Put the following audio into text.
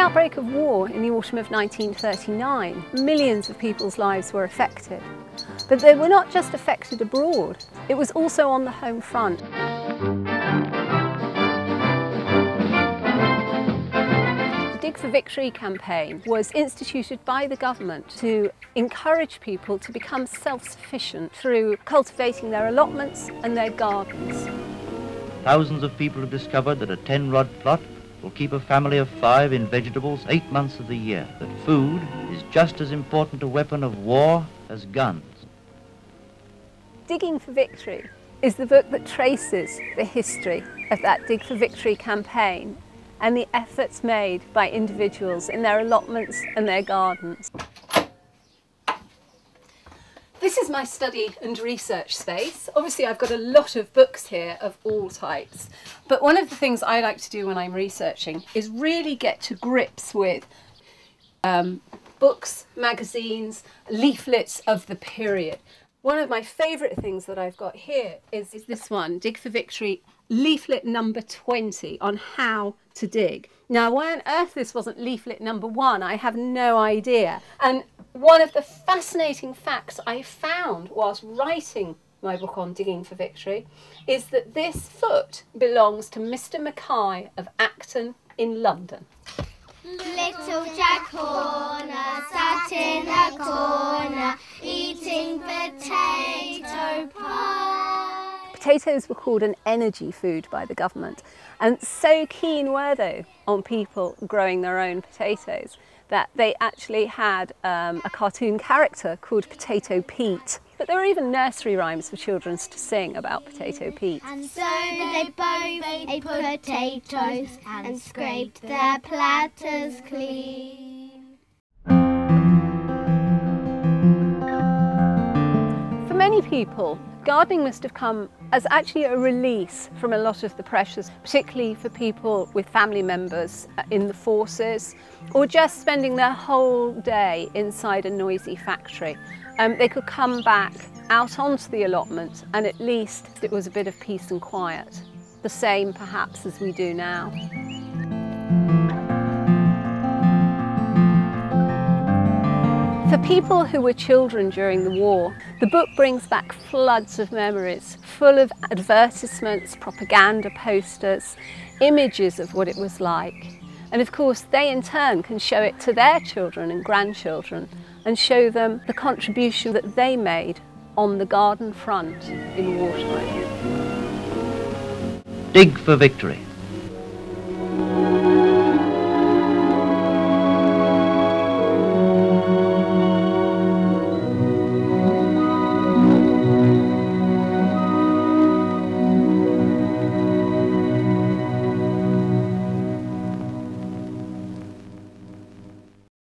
outbreak of war in the autumn of 1939, millions of people's lives were affected. But they were not just affected abroad, it was also on the home front. The Dig for Victory campaign was instituted by the government to encourage people to become self-sufficient through cultivating their allotments and their gardens. Thousands of people have discovered that a 10-rod plot will keep a family of 5 in vegetables 8 months of the year, that food is just as important a weapon of war as guns. Digging for Victory is the book that traces the history of that Dig for Victory campaign and the efforts made by individuals in their allotments and their gardens. This is my study and research space. Obviously I've got a lot of books here of all types, but one of the things I like to do when I'm researching is really get to grips with books, magazines, leaflets of the period. One of my favourite things that I've got here is this one, Dig for Victory, leaflet number 20 on how to dig. Now, why on earth this wasn't leaflet number 1, I have no idea. And one of the fascinating facts I found whilst writing my book on Digging for Victory is that this foot belongs to Mr. Mackay of Acton in London. Little Jack Horner sat in a corner eating potato pie. Potatoes were called an energy food by the government, and so keen were they on people growing their own potatoes that they actually had a cartoon character called Potato Pete. But there were even nursery rhymes for children to sing about Potato Pete. And so they both ate potatoes and scraped their platters clean. For many people, gardening must have come as actually a release from a lot of the pressures, particularly for people with family members in the forces or just spending their whole day inside a noisy factory. They could come back out onto the allotment and at least it was a bit of peace and quiet, the same perhaps as we do now. For people who were children during the war, the book brings back floods of memories, full of advertisements, propaganda posters, images of what it was like. And of course, they in turn can show it to their children and grandchildren and show them the contribution that they made on the garden front in wartime. Dig for Victory.